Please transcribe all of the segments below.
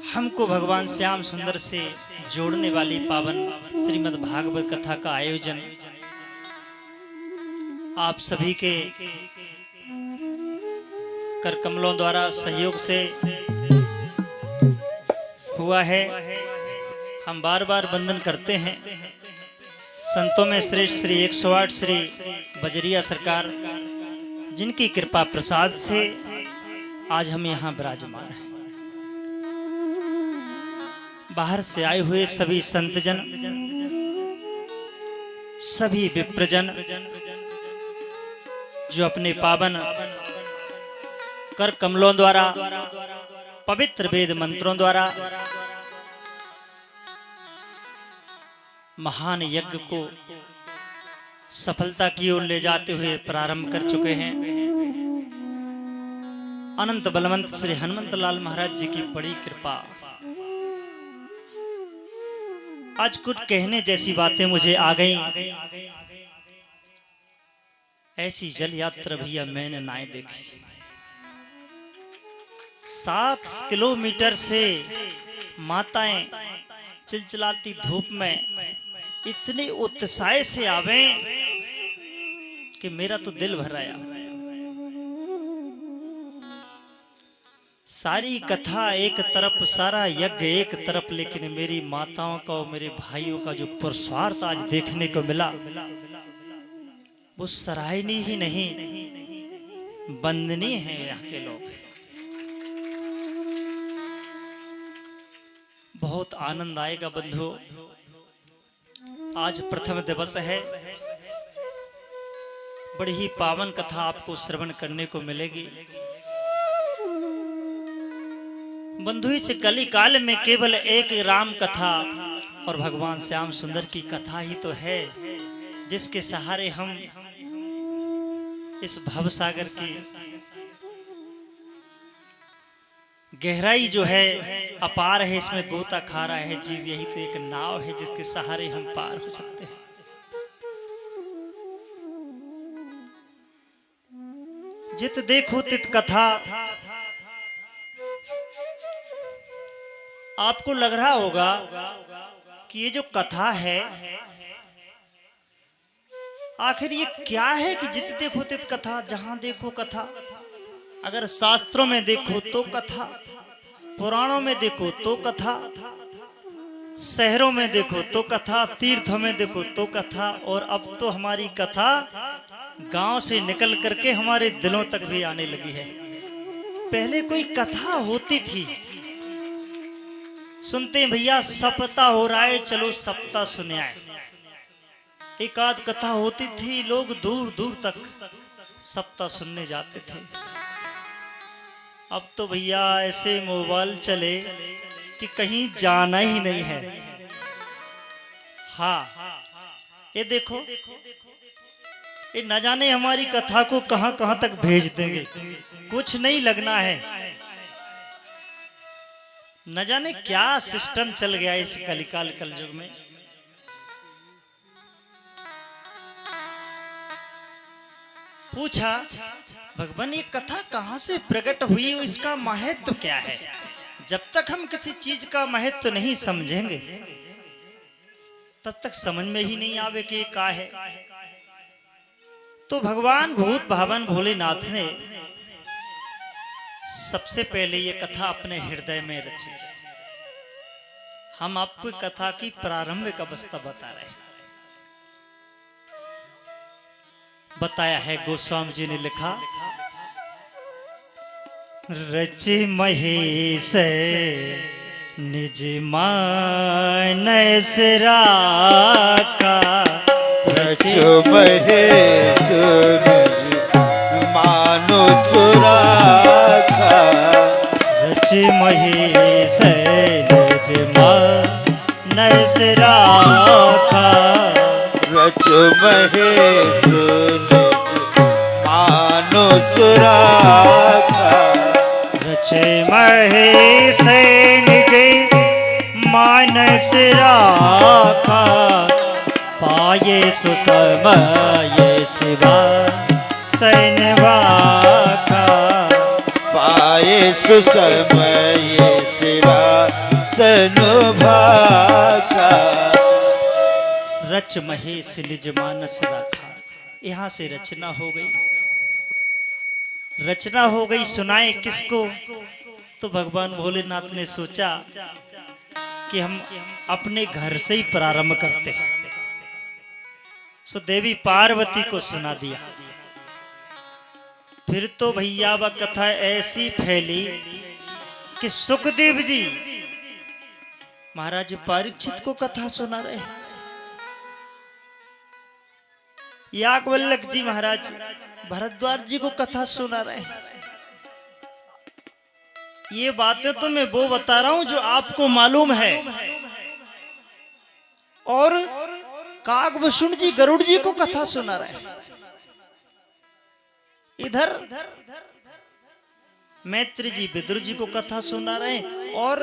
हमको भगवान श्याम सुंदर से जोड़ने वाली पावन श्रीमद् भागवत कथा का आयोजन आप सभी के कर कमलों द्वारा सहयोग से हुआ है। हम बार बार वंदन करते हैं संतों में श्रेष्ठ श्री 108 श्री बजरिया सरकार, जिनकी कृपा प्रसाद से आज हम यहाँ विराजमान हैं। बाहर से आए हुए सभी संतजन, सभी विप्रजन जो अपने पावन कर कमलों द्वारा, पवित्र वेद मंत्रों द्वारा महान यज्ञ को सफलता की ओर ले जाते हुए प्रारंभ कर चुके हैं। अनंत बलवंत श्री हनुमंत लाल महाराज जी की बड़ी कृपा। आज कुछ कहने जैसी बातें मुझे आ गई। ऐसी जल यात्रा भैया मैंने ना देखी। 7 किलोमीटर से माताएं चिलचिलाती धूप में इतने उत्साह से आवे कि मेरा तो दिल भर आया। सारी कथा एक तरफ, सारा यज्ञ एक तरफ, लेकिन मेरी माताओं का और मेरे भाइयों का जो पुरुषार्थ आज देखने को मिला वो सराहनीय ही नहीं, वंदनीय है। यहाँ के लोग बहुत आनंद आएगा बंधु। आज प्रथम दिवस है, बड़ी ही पावन कथा आपको श्रवण करने को मिलेगी। बंधु इस कली काल में केवल एक राम कथा और भगवान श्याम सुंदर की कथा ही तो है, जिसके सहारे हम इस भवसागर की गहराई जो है अपार है, इसमें गोता खा रहा है जीव। यही तो एक नाव है जिसके सहारे हम पार हो सकते हैं। जित देखो तित कथा। आपको लग रहा होगा कि ये जो कथा है आखिर ये क्या है कि जित देखो तित कथा। जहां देखो कथा, अगर शास्त्रों में देखो तो कथा, पुराणों में देखो तो कथा, शहरों में देखो तो कथा, तीर्थों में देखो तो कथा, और अब तो हमारी कथा गांव से निकल करके हमारे दिलों तक भी आने लगी है। पहले कोई कथा होती थी, सुनते भैया सप्ताह हो रहा है, चलो सप्ताह सुने आए। एक आध कथा होती थी, लोग दूर दूर तक सप्ताह सुनने जाते थे। अब तो भैया ऐसे मोबाइल चले कि कहीं जाना ही नहीं है। हाँ, ये देखो, ये न जाने हमारी कथा को कहां कहां तक भेज देंगे, कुछ नहीं लगना है। न जाने क्या सिस्टम चल गया इस कलिकाल कलयुग में। पूछा भगवान ये कथा कहां से प्रकट हुई, इसका महत्व क्या है। जब तक हम किसी चीज का महत्व नहीं समझेंगे तब तक समझ में ही नहीं आवे कि क्या है। तो भगवान भूत भावन भोलेनाथ ने सबसे पहले ये कथा अपने हृदय में रची। हम आपको कथा की प्रारंभिक अवस्था बता रहे हैं। बताया है गोस्वामी जी ने लिखा, रचि महेश निज मानस राखा। रचि महेश निज मानस राखा। रचि महेश निज मानस राखा। रच महेश निज मानस राखा। रच महेश निज मानस राखा। पाये सुसमय शिवा सैनवाखा। पाये सुसमय शिवा सनु भाका। रच महेश निज मानस राखा। यहां से रचना हो गई, रचना हो गई, सुनाए किसको? तो भगवान भोलेनाथ ने सोचा कि हम अपने घर से ही प्रारंभ करते हैं। सो देवी पार्वती को सुना दिया। फिर तो भैया वह कथा ऐसी फैली कि सुखदेव जी महाराज परीक्षित को कथा सुना रहे हैं, याज्ञवल्क्य जी महाराज भरद्वाज जी को कथा सुना रहे हैं। ये बातें तो मैं वो बता रहा हूं जो आपको मालूम है। और काकभूषण जी गरुड़ जी को कथा सुना रहे हैं। इधर मैत्री जी विदुर जी को कथा सुना रहे हैं और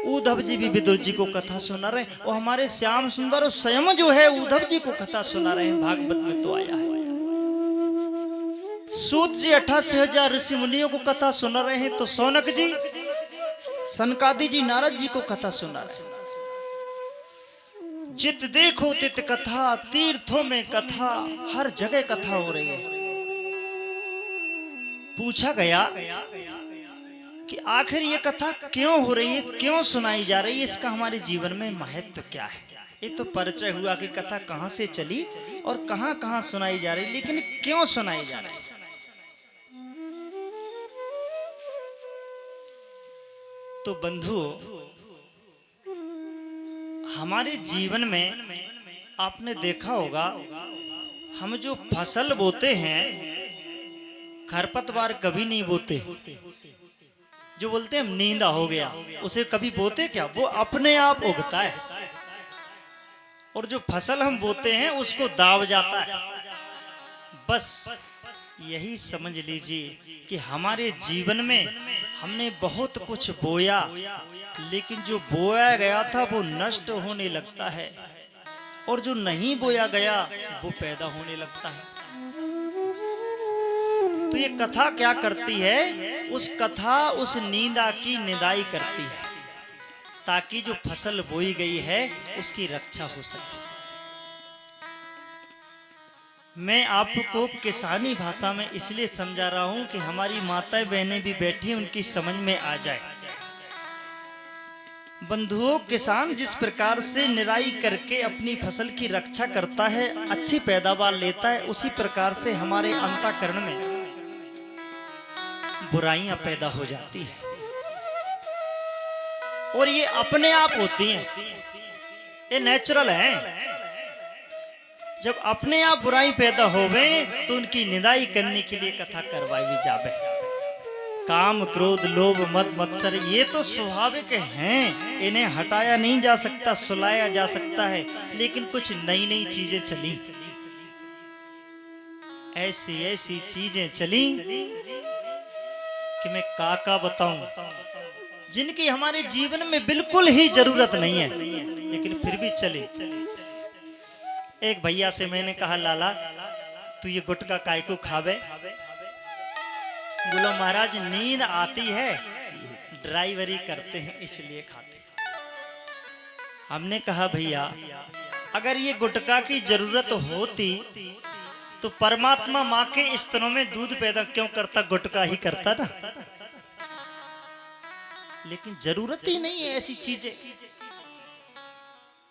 उद्धव जी भी विदुर जी को कथा सुना रहे हैं। और हमारे श्याम सुंदर स्वयं जो है उद्धव जी को कथा सुना रहे हैं। भागवत में तो आया है। सूत जी 88,000 ऋषि मुनियों को कथा सुना रहे हैं। तो सौनक जी सनकादि जी नारद जी को कथा सुना रहे हैं। जित देखो तित कथा, तीर्थों में कथा, हर जगह कथा हो रही है। पूछा गया कि आखिर ये कथा क्यों हो रही है, क्यों सुनाई जा रही है, इसका हमारे जीवन में महत्व क्या है? ये तो परिचय हुआ कि कथा कहां से चली और कहां कहां सुनाई जा रही, लेकिन क्यों सुनाई जा रही है? तो बंधुओं, हमारे जीवन में आपने देखा होगा, हम जो फसल बोते हैं खरपतवार कभी नहीं बोते। जो बोलते हैं नींदा हो गया, उसे कभी बोते क्या? वो अपने आप उगता है। और जो फसल हम बोते हैं उसको दाव जाता है। बस यही समझ लीजिए कि हमारे जीवन में हमने बहुत कुछ बोया, लेकिन जो बोया गया था वो नष्ट होने लगता है और जो नहीं बोया गया वो पैदा होने लगता है। तो ये कथा क्या करती है? उस कथा उस नींदा की निदाई करती है ताकि जो फसल बोई गई है उसकी रक्षा हो सके। मैं आपको किसानी भाषा में इसलिए समझा रहा हूं कि हमारी माताएं बहनें भी बैठी, उनकी समझ में आ जाए। बंधुओं, किसान जिस प्रकार से निराई करके अपनी फसल की रक्षा करता है, अच्छी पैदावार लेता है, उसी प्रकार से हमारे अंतःकरण में बुराइयां पैदा हो जाती है और ये अपने आप होती हैं, ये नेचुरल है। जब अपने आप बुराई पैदा होवे तो उनकी निदाई करने के लिए कथा करवाई भी जावे। काम क्रोध लोभ मद मत्सर ये तो स्वाभाविक हैं, इन्हें हटाया नहीं जा सकता, सुलाया जा सकता है, लेकिन कुछ नई नई चीजें चली, ऐसी ऐसी चीजें चली कि मैं का बताऊं, जिनकी हमारे जीवन में बिल्कुल ही जरूरत नहीं है, लेकिन फिर भी चले। एक भैया से मैंने कहा, लाला तू ये गुटखा काय को खावे? बोला महाराज नींद आती है, ड्राइवरी करते हैं इसलिए खाते। हमने कहा भैया अगर ये गुटखा की जरूरत होती तो परमात्मा माँ के स्तनों में दूध पैदा क्यों करता? गुटखा ही करता ना। लेकिन जरूरत ही नहीं है, ऐसी चीजें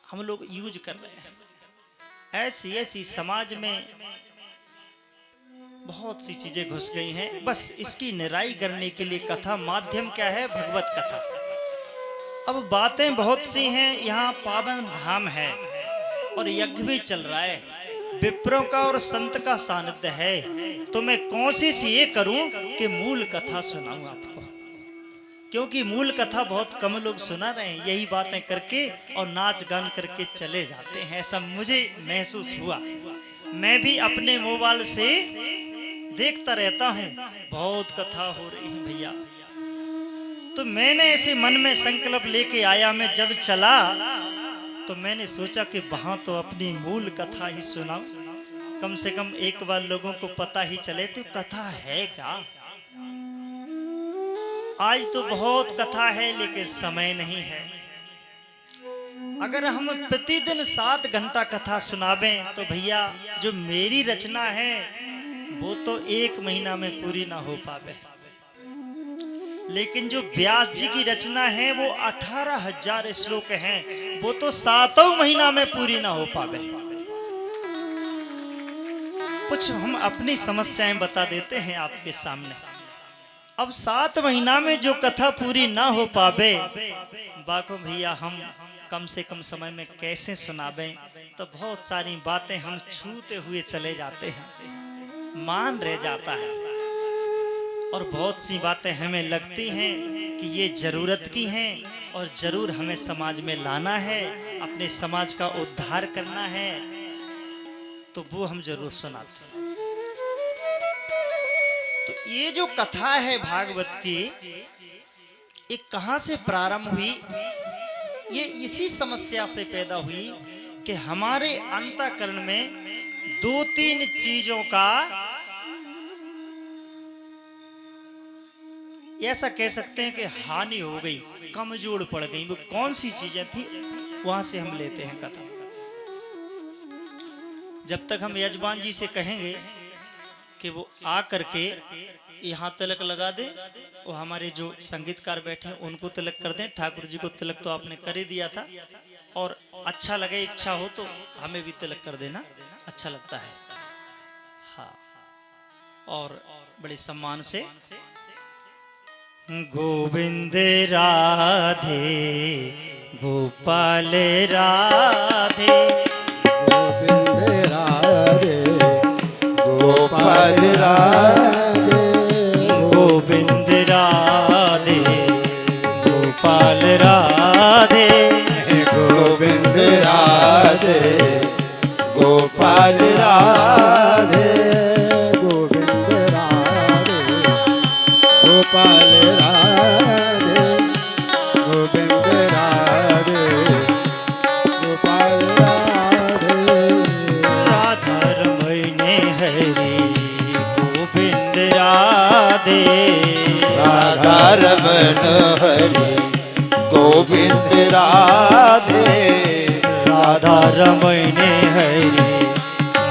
हम लोग यूज कर रहे हैं। ऐसी ऐसी समाज में बहुत सी चीजें घुस गई हैं। बस इसकी निराई करने के लिए कथा माध्यम क्या है? भगवत कथा। अब बातें बहुत सी हैं, यहाँ पावन धाम है और यज्ञ भी चल रहा है, विप्रों का और संत का सानिध्य है। तो मैं कोशिश ये करूं कि मूल कथा सुनाऊं आपको, क्योंकि मूल कथा बहुत कम लोग सुना रहे हैं, यही बातें करके और नाच गान करके चले जाते हैं। ऐसा मुझे महसूस हुआ। मैं भी अपने मोबाइल से देखता रहता हूं, बहुत कथा हो रही है भैया। तो मैंने ऐसे मन में संकल्प लेके आया, मैं जब चला तो मैंने सोचा कि वहां तो अपनी मूल कथा ही सुनाऊं, कम से कम एक बार लोगों को पता ही चले तो कथा है क्या। आज तो बहुत कथा है लेकिन समय नहीं है। अगर हम प्रतिदिन 7 घंटा कथा सुनावें तो भैया जो मेरी रचना है वो तो 1 महीना में पूरी ना हो पावे, लेकिन जो व्यास जी की रचना है वो 18,000 श्लोक हैं, वो तो 7 महीना में पूरी ना हो पावे। कुछ हम अपनी समस्याएं बता देते हैं आपके सामने। अब 7 महीना में जो कथा पूरी ना हो पावे, बाको भैया हम कम से कम समय में कैसे सुनावें? तो बहुत सारी बातें हम छूते हुए चले जाते हैं, मान रह जाता है, और बहुत सी बातें हमें लगती हैं कि ये जरूरत की हैं और जरूर हमें समाज में लाना है, अपने समाज का उद्धार करना है, तो वो हम जरूर सुनाते हैं। तो ये जो कथा है भागवत की, ये कहां से प्रारंभ हुई? ये इसी समस्या से पैदा हुई कि हमारे अंतःकरण में 2-3 चीजों का, ऐसा कह सकते हैं कि हानि हो गई, कमजोर पड़ गई। वो कौन सी चीजें थी, वहां से हम लेते हैं कथा। जब तक हम यजमान जी से कहेंगे कि वो आ करके यहाँ तिलक लगा दे, वो हमारे जो संगीतकार बैठे हैं उनको तिलक कर दें। ठाकुर जी को तिलक तो आपने कर ही दिया था, और अच्छा लगे, इच्छा हो तो हमें भी तिलक कर देना, अच्छा लगता है। हाँ, और बड़े सम्मान से गोविंद राधे गोपाल राधे, गोविंद राधे गोपाल राधे, गोविंद राधे गोपाल राधे, गोविंद राधे गोपाल राधे, गोविंद राधे गोपाल राधे, गोविंद राधे गोपाल राधे। राधा रमण हरि गोविंद राधे, राधा रमण हरि गोविंद राधे, राधा रमण हरि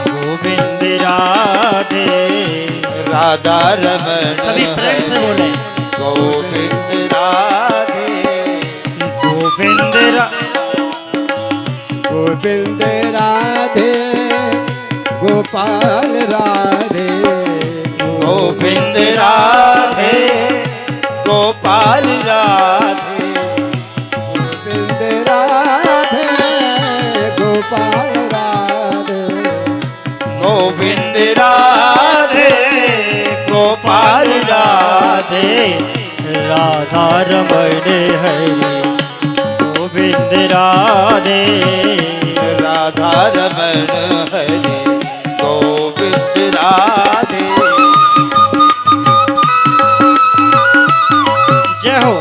गोविंद राधे। राधा रमण सभी प्रेम से बोले गोविंद राधे, गोविंद गोविंद राधे गोपाल राधे, गोविंद राधे गोपाल राधे, गोविंद राधे गोपाल राधे, गोविंद राधे गोपाल राधे। राधा रमण हरि गोविंद राधे, राधा रमण हरि गोविंद राधे। जय हो।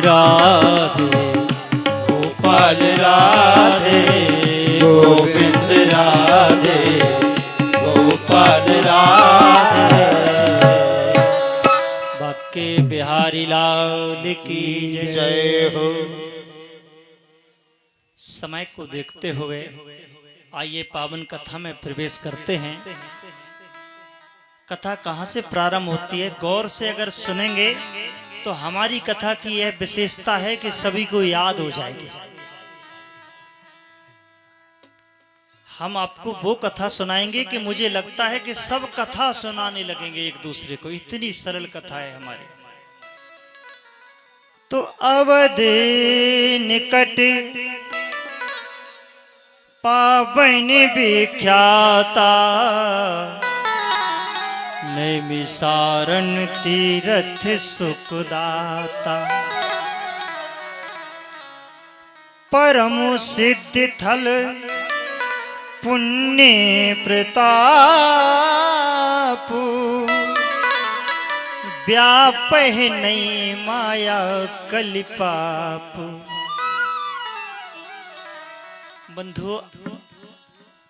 राधे गोपाल राधे, गोविंद राधे गोपाल राधे। बाके बिहारी लाल की जय हो। समय को देखते हुए आइए पावन कथा में प्रवेश करते हैं। कथा कहाँ से प्रारंभ होती है, गौर से अगर सुनेंगे तो हमारी कथा की यह विशेषता है कि सभी को याद हो जाएगी। हम आपको वो कथा सुनाएंगे कि मुझे लगता है कि सब कथा सुनाने लगेंगे एक दूसरे को, इतनी सरल कथा है हमारी। तो अवध निकट पावन विख्याता, नैमिषारण्य तीर्थ सुखदाता, परम सिद्ध थल पुण्य प्रताप, व्यापह नहीं माया कलिपाप। बंधु,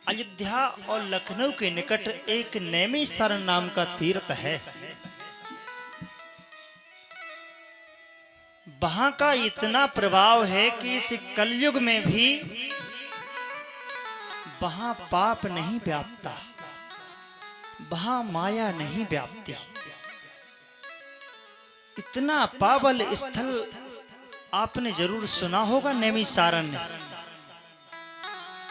अयोध्या और लखनऊ के निकट एक नैमिषारण्य नाम का तीर्थ है। वहां का इतना प्रभाव है कि इस कलयुग में भी वहां पाप नहीं व्यापता, वहां माया नहीं व्यापती। इतना पावन स्थल आपने जरूर सुना होगा, नैमिषारण्य।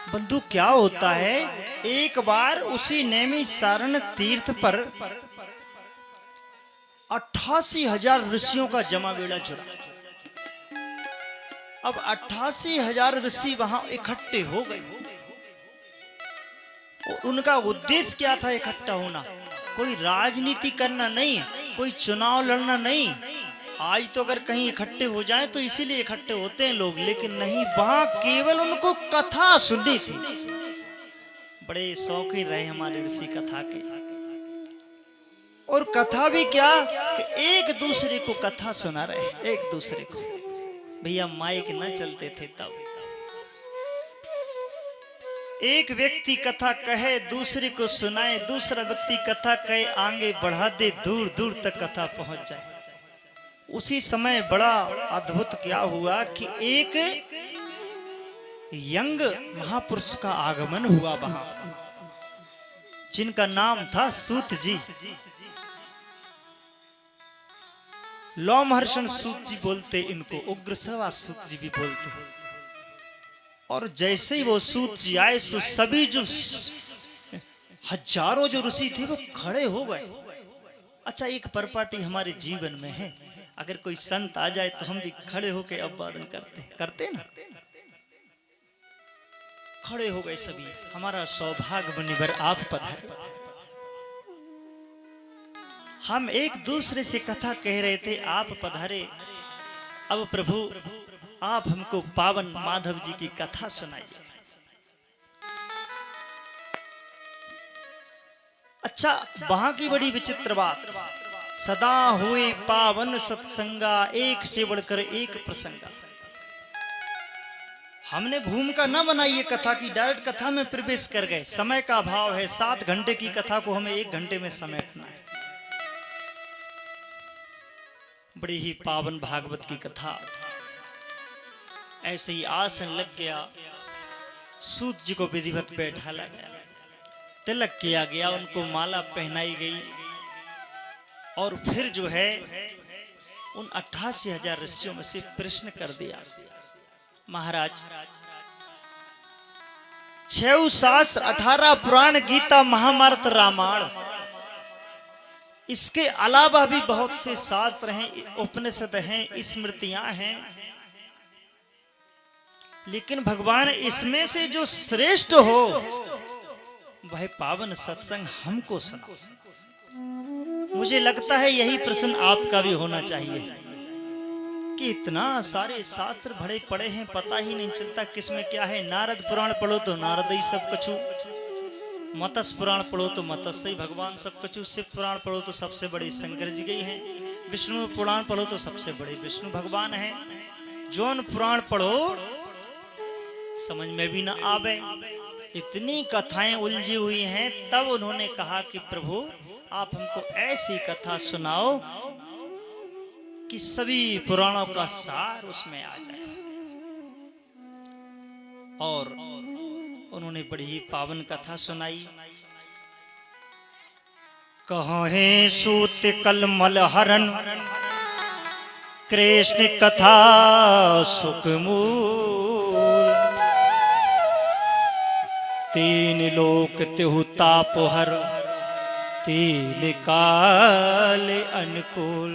बंधु, क्या होता है, एक बार उसी नैमिषारण्य तीर्थ पर 88,000 ऋषियों का जमावेड़ा जुड़ा। अब 88,000 ऋषि वहां इकट्ठे हो गए। और उनका उद्देश्य क्या था इकट्ठा होना? कोई राजनीति करना नहीं, कोई चुनाव लड़ना नहीं। आज तो अगर कहीं इकट्ठे हो जाएं तो इसीलिए इकट्ठे होते हैं लोग, लेकिन नहीं, वहां केवल उनको कथा सुननी थी। बड़े शौकीन रहे हमारे ऋषि कथा के। और कथा भी क्या कि एक दूसरे को कथा सुना रहे, एक दूसरे को। भैया माइक न चलते थे तब। एक व्यक्ति कथा कहे, दूसरे को सुनाए, दूसरा व्यक्ति कथा कहे, आगे बढ़ा दे, दूर दूर तक कथा पहुंच जाए। उसी समय बड़ा अद्भुत क्या हुआ कि एक यंग महापुरुष का आगमन हुआ वहां, जिनका नाम था सूत जी। लोमहर्षण सूत जी बोलते इनको, उग्रसेवा सूत जी भी बोलते। और जैसे ही वो सूत जी आए तो सभी जो हजारों जो ऋषि थे वो खड़े हो गए। अच्छा, एक परपाटी हमारे जीवन में है, अगर कोई संत आ जाए तो हम भी खड़े होकर अभिवादन करते ना। खड़े हो गए सभी। हमारा सौभाग्य मुनिवर आप पधारे। हम एक दूसरे से कथा कह रहे थे, आप पधारे। अब प्रभु आप हमको पावन माधव जी की कथा सुनाइए। अच्छा, वहां की बड़ी विचित्र बात, सदा हुए पावन सत्संगा, एक से बढ़कर एक प्रसंगा। हमने भूमिका न बनाई ये कथा की, डायरेक्ट कथा में प्रवेश कर गए। समय का अभाव है, 7 घंटे की कथा को हमें 1 घंटे में समेटना है। बड़ी ही पावन भागवत की कथा। ऐसे ही आसन लग गया, सूत जी को विधिवत बैठाला गया, तिलक किया गया, उनको माला पहनाई गई। और फिर जो है उन 88,000 ऋषियों में से प्रश्न कर दिया, महाराज 6 शास्त्र, 18 पुराण, गीता, महाभारत, रामायण, इसके अलावा भी बहुत से शास्त्र हैं, उपनिषद हैं, स्मृतियां हैं, लेकिन भगवान इसमें से जो श्रेष्ठ हो वह पावन सत्संग हमको सुना। मुझे लगता है यही प्रश्न आपका भी होना चाहिए कि इतना सारे शास्त्र भरे पड़े हैं, पता ही नहीं चलता किसमें क्या है। नारद पुराण पढ़ो तो नारद ही सब कछु, मत्स्य पुराण पढ़ो तो मत्स्य ही भगवान सब कछु, शिव पुराण पढ़ो तो सबसे बड़े शंकर जी गई हैं, विष्णु पुराण पढ़ो तो सबसे बड़े विष्णु भगवान हैं। जौन पुराण पढ़ो समझ में भी ना आवे, इतनी कथाएं उलझी हुई हैं। तब उन्होंने कहा कि प्रभु आप हमको ऐसी कथा सुनाओ कि सभी पुराणों का सार उसमें आ जाए। और उन्होंने बड़ी ही पावन कथा सुनाई। कहे सूत कलमल हरण, कृष्ण कथा सुखमूल, तीन लोक तिहु ताप हर, तीन काल अनुकूल।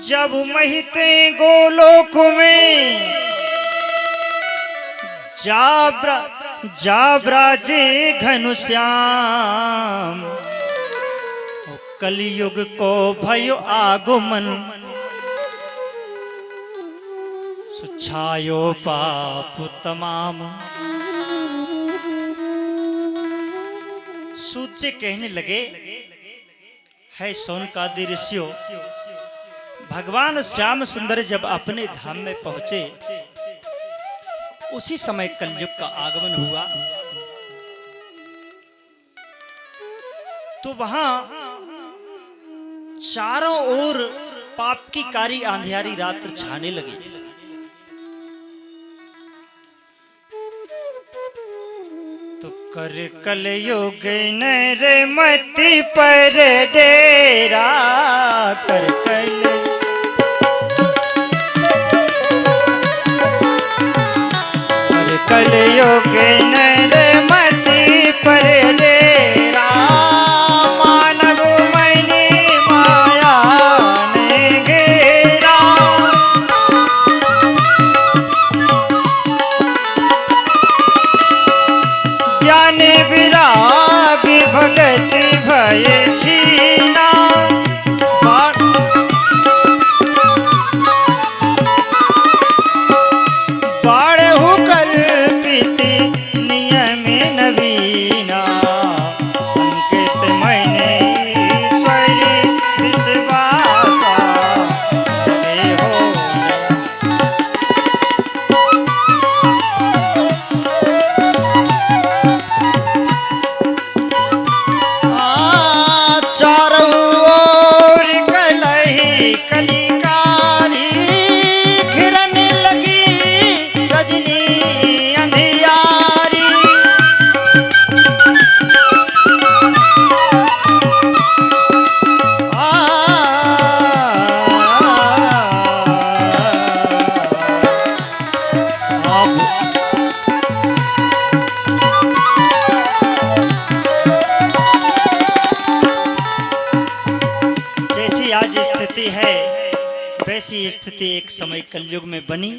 जब महिते गोलोक में जाब्राजे घनश्याम, कलयुग को भयो आगमन, सुछायो पाप तमाम। सूत से कहने लगे, है सोनकादि ऋषियों, भगवान श्याम सुंदर जब अपने धाम में पहुंचे उसी समय कलयुग का आगमन हुआ। तो वहां चारों ओर पाप की कारी अंधियारी रात छाने लगी। तो कर कलयुग नर मति पर डेरा, कर कलयुग नर मति पर डेरा, मानव मनि माया ने घेरा। ज्ञान विराग भगति भय छीना, बाढ़हु कल्पित नियम नवीना, संकेत मैंने ईश्वरी विश्वासा हो। चारों ओर कलही कलिकारी, घिरन लगी रजनी अंधियारी। जैसी आज स्थिति है वैसी स्थिति एक समय कलयुग में बनी।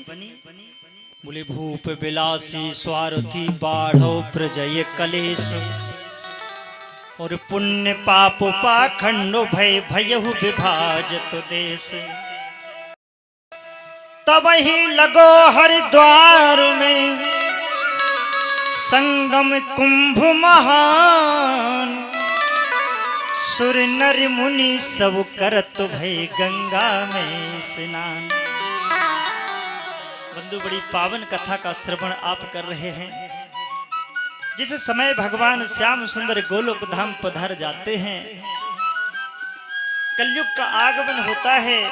बोले भूप विलासी स्वार्थी बाढ़ो प्रजय कलेश, और पुण्य पाप पाखंडो भय भयहु विभाजत देश। तब ही लगो हरिद्वार में संगम कुंभ महान, सुर नर मुनि सब करत भय गंगा में स्नान। बंधु, बड़ी पावन कथा का श्रवण आप कर रहे हैं। जिस समय भगवान श्याम सुंदर गोलोक धाम पधार जाते हैं, कलयुग का आगमन होता है,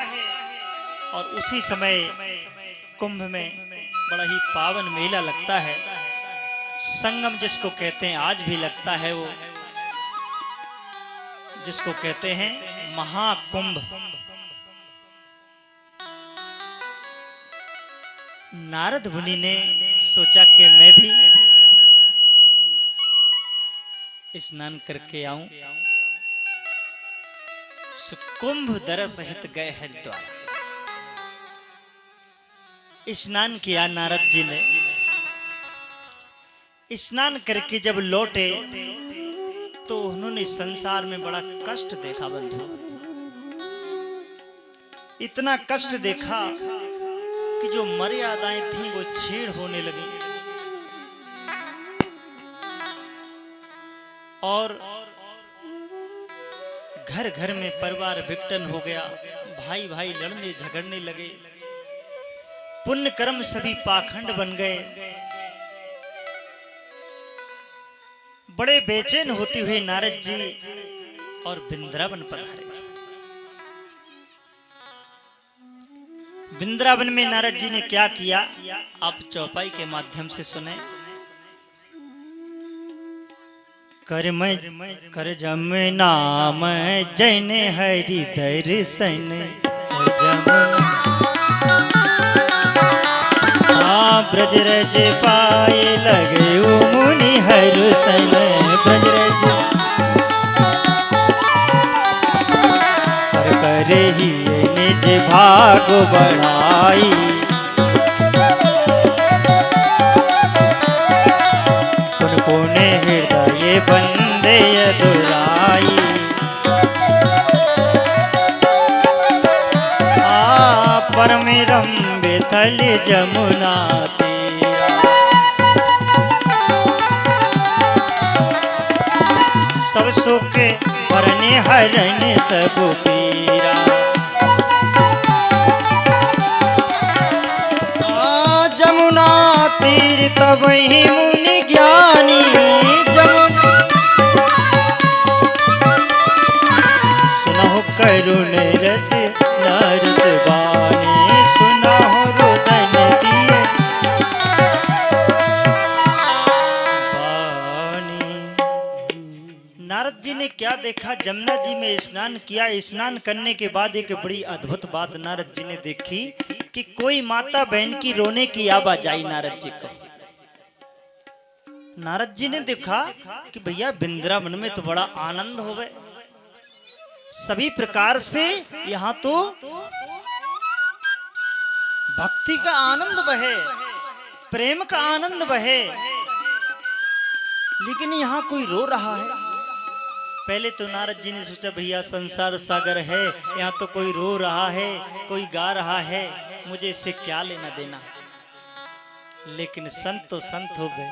और उसी समय कुंभ में बड़ा ही पावन मेला लगता है। संगम जिसको कहते हैं, आज भी लगता है, वो जिसको कहते हैं महाकुंभ। नारद मुनि ने सोचा कि मैं भी स्नान करके आऊं। कुंभ दर सहित गए हरिद्वार। स्नान किया नारद जी ने। स्नान करके जब लौटे तो उन्होंने संसार में बड़ा कष्ट देखा। बंधु, इतना कष्ट देखा कि जो मर्यादाएं थी वो छीड़ होने लगी, और घर घर में परिवार विघटन हो गया। भाई भाई लड़ने झगड़ने लगे। पुण्य कर्म सभी पाखंड बन गए। बड़े बेचैन होते हुए नारद जी और वृंदावन पधारे। वृंदावन में नारद जी ने क्या किया, आप चौपाई के माध्यम से सुने। कर जम नाम जैन हरि दर्शन, ब्रजरज पाए लगे मुनि हर सन ब्रजरज हर करे ही निज भाग बढ़ाई पुन पुने हृदय बंदे दुराई परम रम्य थल जमुना तीरा सब सुख भरने हरण सब पीरा जमुना तीर तब ही मुनि ज्ञानी जमुना सुनहो करुण रच नरस बानी सुनहो रुदन दिए बानी। नारद जी ने क्या देखा? जमुना जी में स्नान किया। स्नान करने के बाद एक बड़ी अद्भुत बात नारद जी ने देखी कि कोई माता बहन की रोने की आवाज आई नारद जी को। नारद जी ने देखा कि भैया वृंदावन में तो बड़ा आनंद हो गए, सभी प्रकार से यहाँ तो भक्ति का आनंद बहे, प्रेम का आनंद बहे, लेकिन यहाँ कोई रो रहा है। पहले तो नारद जी ने सोचा भैया संसार सागर है, यहाँ तो कोई रो रहा है, कोई गा रहा है, मुझे इससे क्या लेना देना। लेकिन संत तो संत हो गए।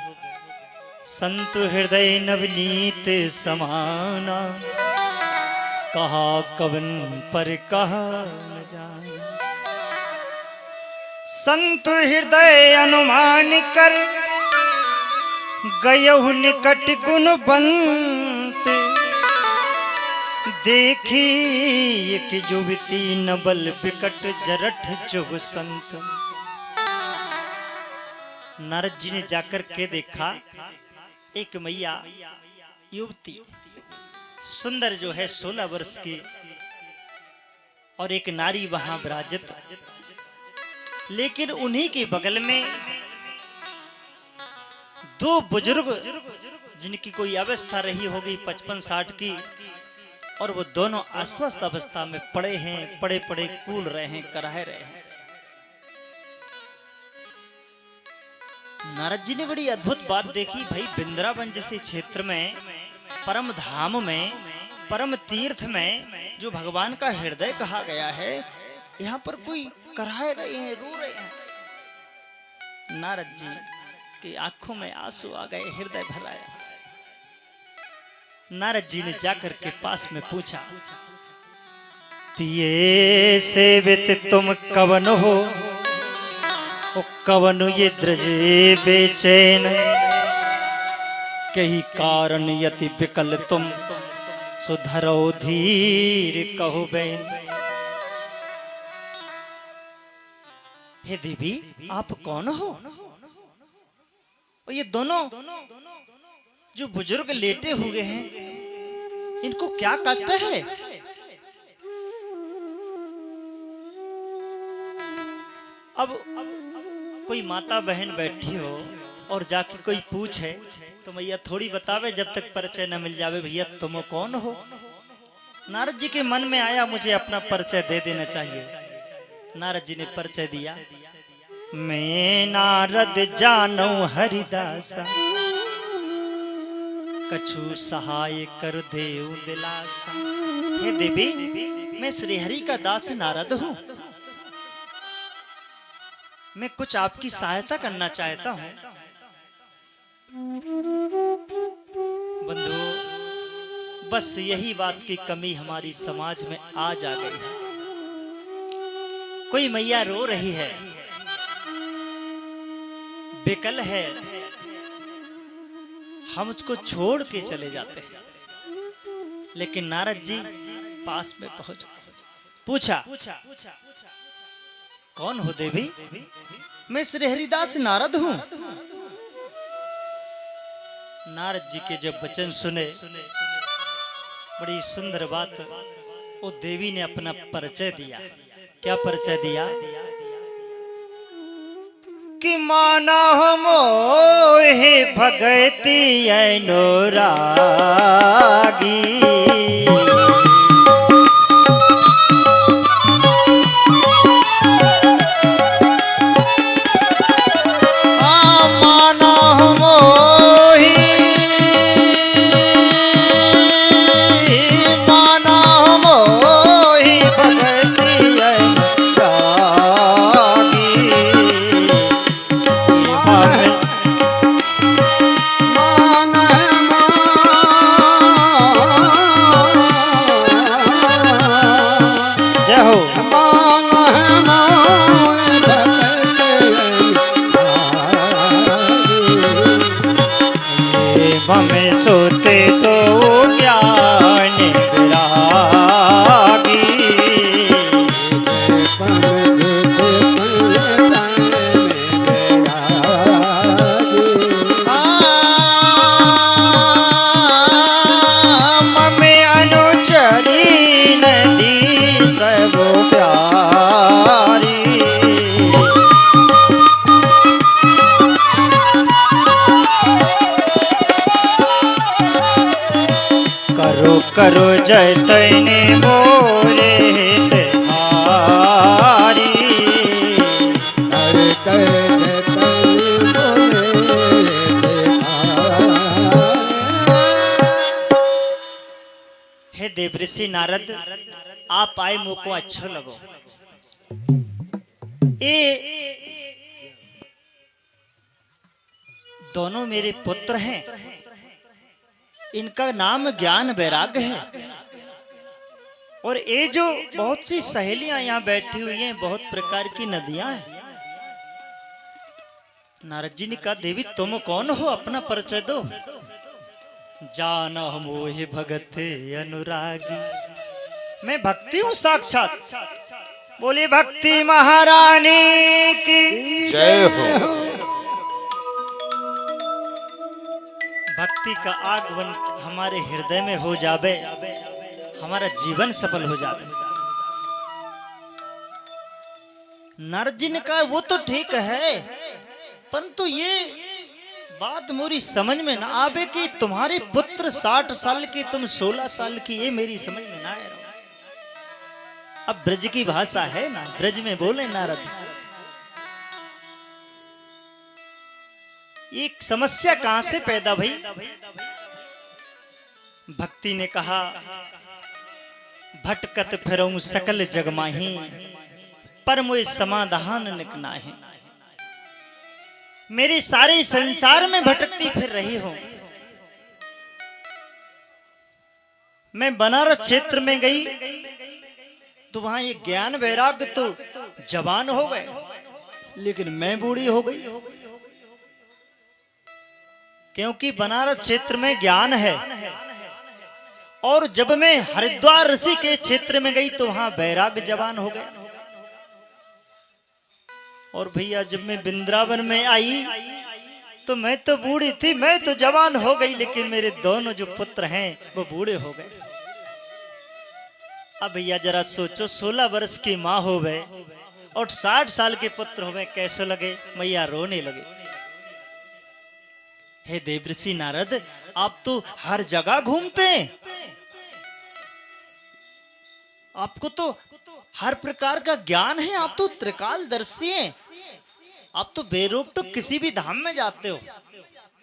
संत हृदय नवनीत समाना कहा कवन पर कहा न जाने। संत हृदय अनुमान कर गयहु निकट गुणवंत देखी एक युवती नबल विकट जरठ जुग संत। नारद जी ने जाकर के देखा एक मैया युवती सुंदर जो है 16 वर्ष की, और एक नारी वहां विराजित, लेकिन उन्हीं के बगल में दो बुजुर्ग जिनकी कोई अवस्था रही होगी 55-60 की, और वो दोनों अस्वस्थ अवस्था में पड़े हैं, पड़े पड़े कूल रहे हैं, कराह रहे हैं। नारद जी ने बड़ी अद्भुत बात देखी। भाई वृंदावन जैसे क्षेत्र में, परम धाम में, परम तीर्थ में जो भगवान का हृदय कहा गया है, यहाँ पर कोई कराह रहे हैं, रो रहे हैं। नारद जी की आंखों में आंसू आ गए, हृदय भर आया। नारद जी ने जाकर के पास में पूछा, तिये सेवित तुम कवन हो, ओ कवन ये द्रजे बेचैन, कही कारण यति विकल तुम, सुधरो धीर कहो बैन। हे देवी आप कौन हो? और ये दोनों जो बुजुर्ग लेटे हुए हैं, इनको क्या कष्ट है? अब कोई माता बहन बैठी हो और जाके कोई पूछे तो मैया थोड़ी बतावे जब तक परिचय न मिल जावे, भैया तुम कौन हो? नारद जी के मन में आया मुझे अपना परिचय दे देना चाहिए। नारद जी ने परिचय दिया, मैं नारद जानो हरिदासा, कछु सहाय कर देव दिलासा। हे देवी मैं श्रीहरि का दास नारद हूँ, मैं कुछ आपकी सहायता करना चाहता हूँ। बंधु बस यही बात की कमी हमारी समाज में आज आ गई है। कोई मैया रो रही है, बेकल है, हम उसको छोड़ के चले जाते हैं। लेकिन नारद जी पास में पहुंच पूछा, कौन हो देवी? मैं श्री हरिदास नारद हूं। नारद जी के जब वचन सुने, बड़ी सुंदर बात, वो देवी ने अपना परिचय दिया। क्या परिचय दिया? कि माना हो मोहे भगति अनुरागी। माना हो मोही, माना हो मोही भगति अनुरागी। जय हो। में सोते तो ज्ञान विरागी। में अनुचरी नदी सब प्यारी। करो करो जय तैने मोरे तिहारी। हे देवऋषि नारद, आप आए मुझको अच्छा लगो। ये दोनों मेरे पुत्र हैं, इनका नाम ज्ञान वैराग्य है। और ये जो बहुत सी सहेलियां यहाँ बैठी हुई हैं, बहुत प्रकार की नदियां हैं। नारद जी ने कहा, देवी तुम कौन हो, अपना परिचय दो। जाना मोहि भगत अनुरागी। मैं भक्ति हूं साक्षात। बोली भक्ति महारानी की जय हो। भक्ति का आगमन हमारे हृदय में हो जावे, हमारा जीवन सफल हो जावे। नारद जी ने कहा, वो तो ठीक है, परंतु ये बात मोरी समझ में ना आवे कि तुम्हारे पुत्र 60 साल की, तुम 16 साल की, ये मेरी समझ में ना आए। अब ब्रज की भाषा है ना, ब्रज में बोले नारद। एक समस्या कहां से पैदा भई? भक्ति ने कहा, भटकत फिरऊं सकल जग माही, पर मोय समाधान निक नाहि। मेरे सारे संसार में भटकती फिर रही हूं। मैं बनारस क्षेत्र में गई तो वहां ये ज्ञान वैराग्य तो जवान हो गए, लेकिन मैं बूढ़ी हो गई। क्योंकि बनारस क्षेत्र में ज्ञान है। और जब मैं हरिद्वार ऋषि के क्षेत्र में गई तो वहां वैराग्य जवान हो गया। और भैया जब मैं वृंदावन में आई तो मैं तो बूढ़ी थी, मैं तो जवान हो गई, लेकिन मेरे दोनों जो पुत्र हैं वो बूढ़े हो गए। अब भैया जरा सोचो, 16 वर्ष की माँ हो गए और 60 साल के पुत्र हो गए, कैसे लगे? मैया रोने लगे। हे देवऋषि नारद, आप तो हर जगह घूमते हैं, आपको तो हर प्रकार का ज्ञान है, आप तो त्रिकालदर्शी हैं, आप तो बेरोक तो किसी भी धाम में जाते हो।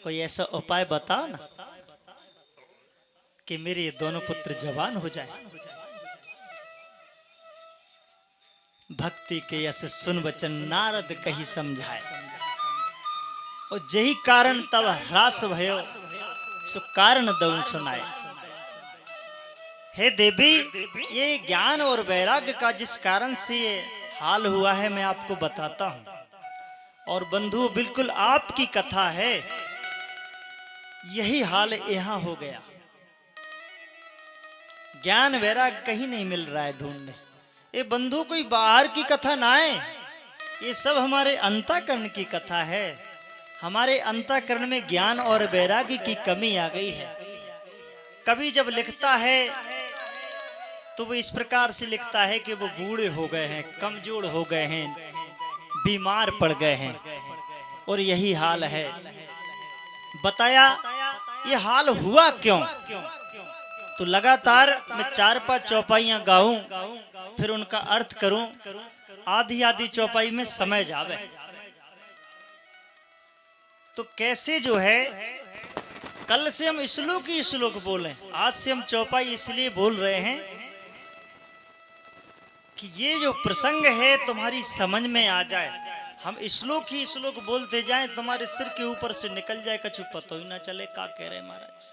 कोई ऐसा उपाय बताओ ना कि मेरे ये दोनों पुत्र जवान हो जाएं। भक्ति के यश सुन वचन नारद कही समझाए, और यही कारण तब ह्रास भयो, सो कारण दऊ सुनाए। हे देवी, ये ज्ञान और वैराग्य का जिस कारण से ये हाल हुआ है मैं आपको बताता हूं। और बंधु, बिल्कुल आपकी कथा है, यही हाल यहां हो गया। ज्ञान वैराग्य कहीं नहीं मिल रहा है ढूंढने। ये बंधु कोई बाहर की कथा ना है, ये सब हमारे अंतःकरण की कथा है। हमारे अंतःकरण में ज्ञान और वैराग्य की कमी आ गई है। कभी जब लिखता है तो वो इस प्रकार से लिखता है कि वो बूढ़े हो गए हैं, कमजोर हो गए हैं, बीमार पड़ गए हैं। और यही हाल है। बताया ये हाल हुआ क्यों? तो लगातार मैं 4-5 चौपाइयां गाऊं, फिर उनका अर्थ करूं, आधी आधी चौपाई में समय जावे। तो कैसे जो है, कल से हम श्लोक ही श्लोक बोलें, आज से हम चौपाई इसलिए बोल रहे हैं कि ये जो प्रसंग है तुम्हारी समझ में आ जाए। हम श्लोक ही श्लोक बोलते जाएं, तुम्हारे सिर के ऊपर से निकल जाए, कछु पता ही ना चले क्या कह रहे महाराज।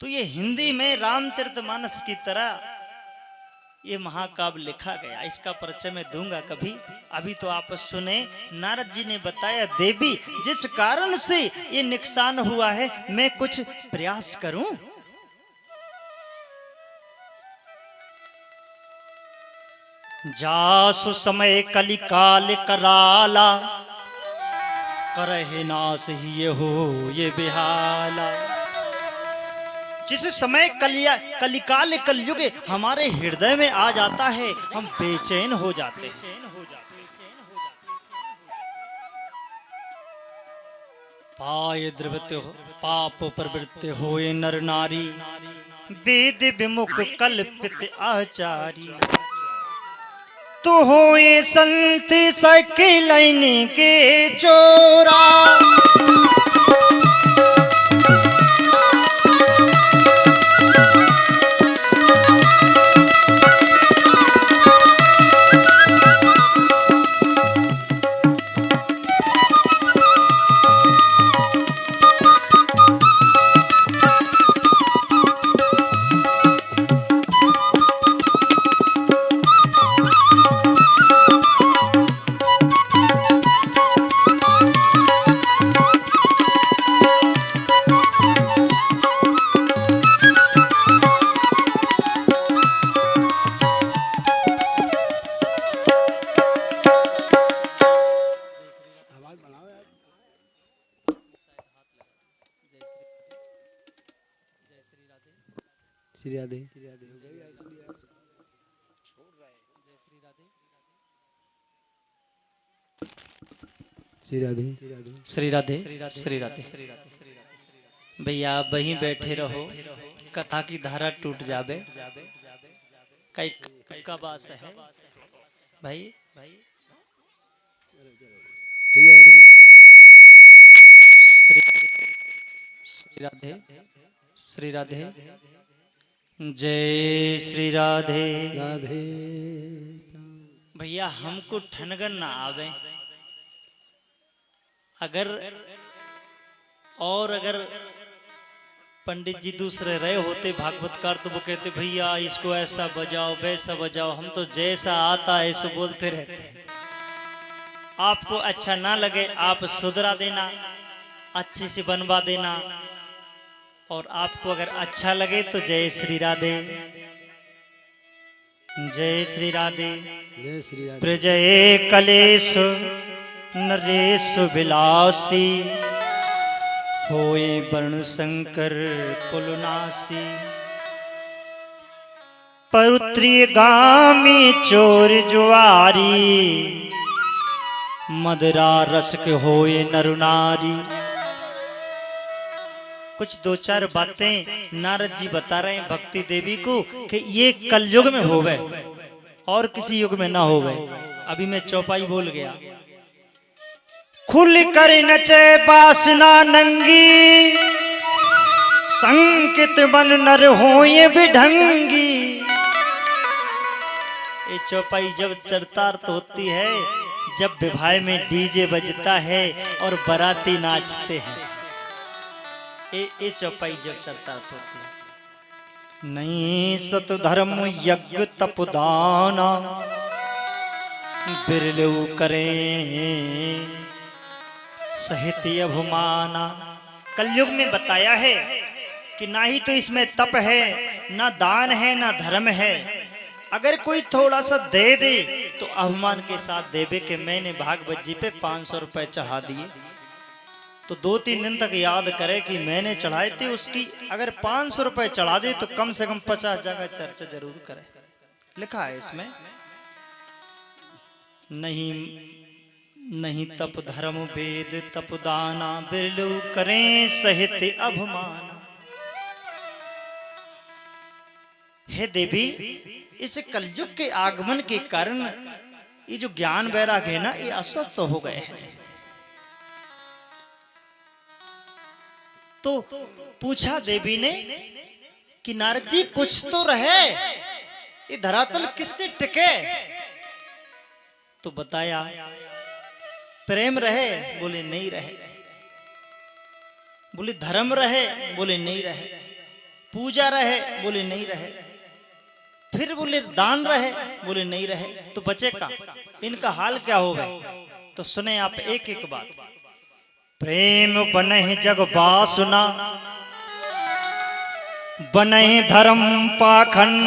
तो ये हिंदी में रामचरितमानस की तरह ये महाकाव्य लिखा गया। इसका परिचय मैं दूंगा कभी, अभी तो आप सुने। नारद जी ने बताया, देवी जिस कारण से ये नुकसान हुआ है, मैं कुछ प्रयास करूं। जासु समय कलिकाल कराला, करहे नास ही ये हो ये बेहाला। जिस समय कलिकाल कलयुग हमारे हृदय में आ जाता है, हम बेचैन हो जाते हैं। पाय द्रवते हो पाप प्रवृत्ति होए नर नारी, वेद विमुख कल्पित आचारी। तो होए संत सके लाइन के चोरा, श्री राधे। श्री राधे। श्री राधे। श्री राधे। भैया आप वहीं बैठे रहो, कथा की धारा टूट जावे। कई का बास है भाई। ठीक है। श्री राधे। श्री राधे। जय श्री राधे। राधे। भैया हमको ठनगन ना आवे। अगर पंडित जी दूसरे रहे होते भागवतकार, तो वो कहते भैया इसको ऐसा बजाओ वैसा बजाओ। हम तो जैसा आता है ऐसा बोलते रहते हैं। आपको अच्छा ना लगे आप सुधरा देना, अच्छे से बनवा देना, और आपको अगर अच्छा लगे तो जय श्री राधे। जय श्री राधे। जय श्री राधे। प्रजय कलेश नरेश विलासी, होए वर्ण शंकर कुलनासी। परुत्रीय गामी चोर जुआरी, मदरा रस के होए नर नारी। कुछ 2-4 बातें नारद जी बता रहे हैं भक्ति देवी को कि ये कलयुग में होवे और किसी युग में ना होवे। अभी मैं चौपाई बोल गया। खुल कर नचे बासना नंगी, संकित बन नर होए विढंगी। ये चौपाई जब चरतार्थ होती है, जब विवाह में डीजे बजता है और बाराती नाचते हैं। ये चौपाई जब चलता होती है। नहीं सत धर्म यज्ञ तपदाना, बिरलऊ करें सहित अभिमाना। कलयुग में बताया है कि ना ही तो इसमें तप है, ना दान है, ना धर्म है। अगर कोई थोड़ा सा दे दे तो अभिमान के साथ देवे कि मैंने भागवत जी पे 500 रुपए चढ़ा दिए, तो 2-3 दिन तक याद करे कि मैंने चढ़ाए थे उसकी। अगर 500 रुपए चढ़ा दे तो कम से कम 50 जगह चर्चा जरूर करे। लिखा है इसमें। नहीं नहीं तप धर्म वेद तप दाना बिरलू करें सहित अभिमान। हे देवी, इस कलयुग के आगमन के कारण ये जो ज्ञान वैराग्य है ना, ये अस्वस्थ हो गए हैं। तो पूछा देवी ने कि नारद जी कुछ तो रहे, ये धरातल किससे टिके? तो बताया प्रेम रहे, बोले नहीं रहे। बोले धर्म रहे, बोले नहीं रहे। पूजा रहे, बोले नहीं रहे। फिर बोले दान रहे, बोले नहीं रहे। तो बचे का इनका हाल क्या होगा? तो सुने आप एक एक बात। प्रेम बने जग बासुना, बने धर्म पाखंड,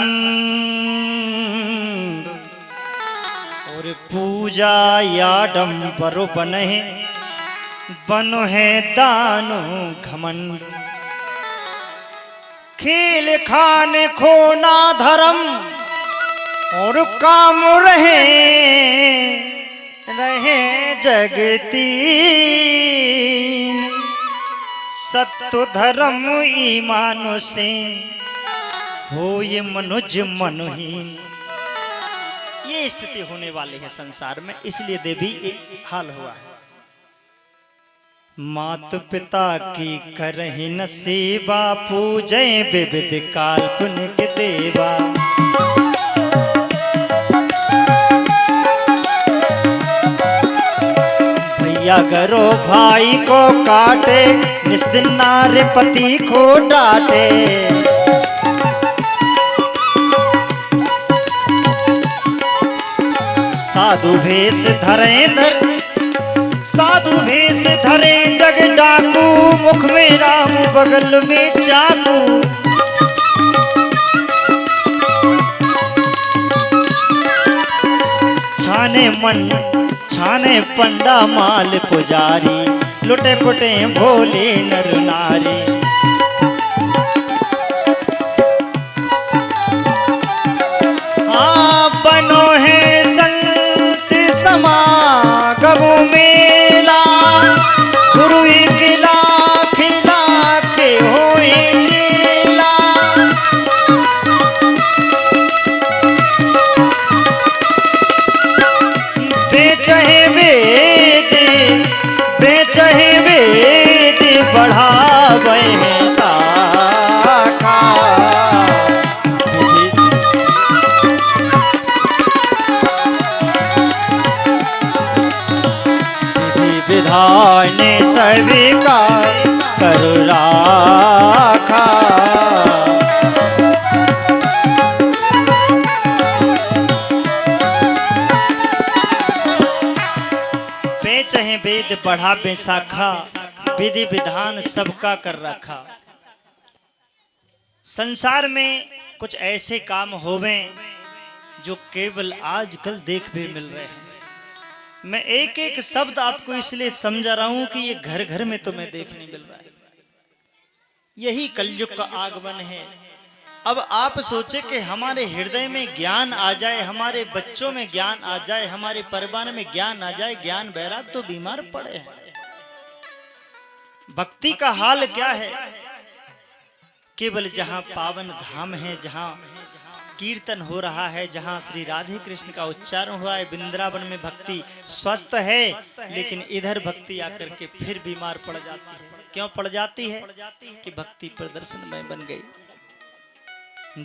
और पूजा याडंबर बने बनो है दानो घमंड। खेल खाने खोना धर्म और काम रहे जगतीन। सत्य धर्म ईमान से हो ये मनुज मनुहीन। ये स्थिति होने वाली है संसार में, इसलिए देवी एक हाल हुआ है। मात पिता की करहि न सेवा, पूजय विविध काल्पनिक देवा। भैया करो भाई को काटे, निस्दिन नारे पति को डांटे। साधु भेष धरे साधु भेष धरे जग डाकू, मुख में राम बगल में चाकू। छाने मन छाने पंडा माल पुजारी, लुटे पुटे भोले नर नारी। बनो है संत समागम मेला, गुरु किला खिला के होए चेला। बेचहे वेद बढ़ावे हैं शाखा। विधान स्वीकार करो राखा। बेचहे वेद बढ़ावे शाखा, विधि विधान सबका कर रखा। संसार में कुछ ऐसे काम होवे जो केवल आजकल देखने मिल रहे हैं। मैं एक एक शब्द आपको इसलिए समझा रहा हूं कि ये घर घर में तुम्हें देखने मिल रहा है। यही कलयुग का आगमन है। अब आप सोचे कि हमारे हृदय में ज्ञान आ जाए, हमारे बच्चों में ज्ञान आ जाए, हमारे परिवार में ज्ञान आ जाए, ज्ञान वैराग तो बीमार पड़े हैं। भक्ति का हाल क्या है? केवल जहां पावन धाम है, जहां कीर्तन हो रहा है, जहां श्री राधे कृष्ण का उच्चारण हुआ है, वृंदावन में भक्ति स्वस्थ है, लेकिन इधर भक्ति आकर के फिर बीमार पड़ जाती है। क्यों पड़ जाती है? कि भक्ति प्रदर्शनमय बन गई।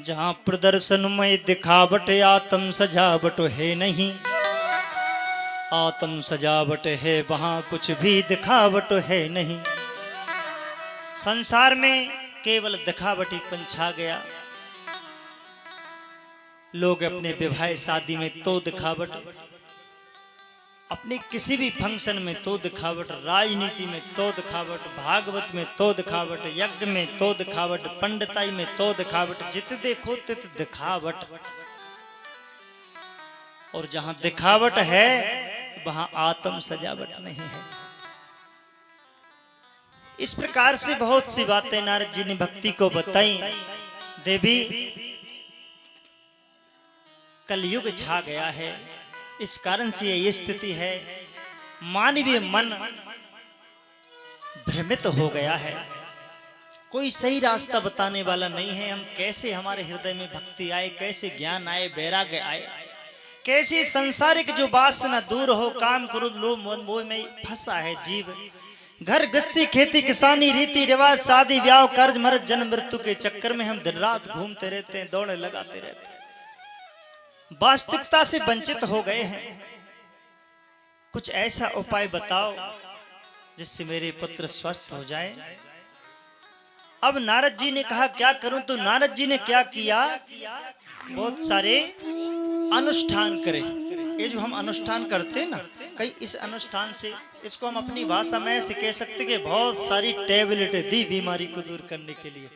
जहां प्रदर्शनमय दिखावट, आत्म सजावट है नहीं। आत्म सजावट है वहां कुछ भी दिखावट है नहीं। संसार में केवल दिखावटीपन छा गया। लोग अपने विवाह शादी में तो दिखावट, अपने किसी भी फंक्शन में तो दिखावट, राजनीति में तो दिखावट, भागवत में तो दिखावट, यज्ञ में तो दिखावट, पंडिताई में तो दिखावट। जित देखो तित दिखावट। और जहां दिखावट है वहां आत्म सजावट नहीं है। इस प्रकार से बहुत सी बातें नारद जी ने भक्ति को बताई। देवी, कलयुग छा गया है, इस कारण से ये स्थिति है मानवीय मन भ्रमित हो गया है। कोई सही रास्ता बताने वाला नहीं है। हम कैसे हमारे हृदय में भक्ति आए, कैसे ज्ञान आए, वैराग्य आए, कैसे संसारिक जो वासना दूर हो, काम क्रोध लोभ मोह में फंसा है जीव। घर गृहस्थी खेती किसानी रीति रिवाज शादी ब्याह कर्ज मर्ज जन्म मृत्यु के चक्कर में हम दिन रात घूमते रहते हैं, दौड़े लगाते रहते हैं, वास्तविकता से वंचित हो गए हैं। कुछ ऐसा उपाय बताओ जिससे मेरे पुत्र स्वस्थ हो जाए। अब नारद जी ने कहा क्या करूं, तो नारद जी ने क्या किया, बहुत सारे अनुष्ठान करें। ये जो हम अनुष्ठान करते हैं ना, कई इस अनुष्ठान से, इसको हम अपनी भाषा में ऐसे कह सकते कि बहुत सारी टैबलेटें दी बीमारी को दूर करने के लिए।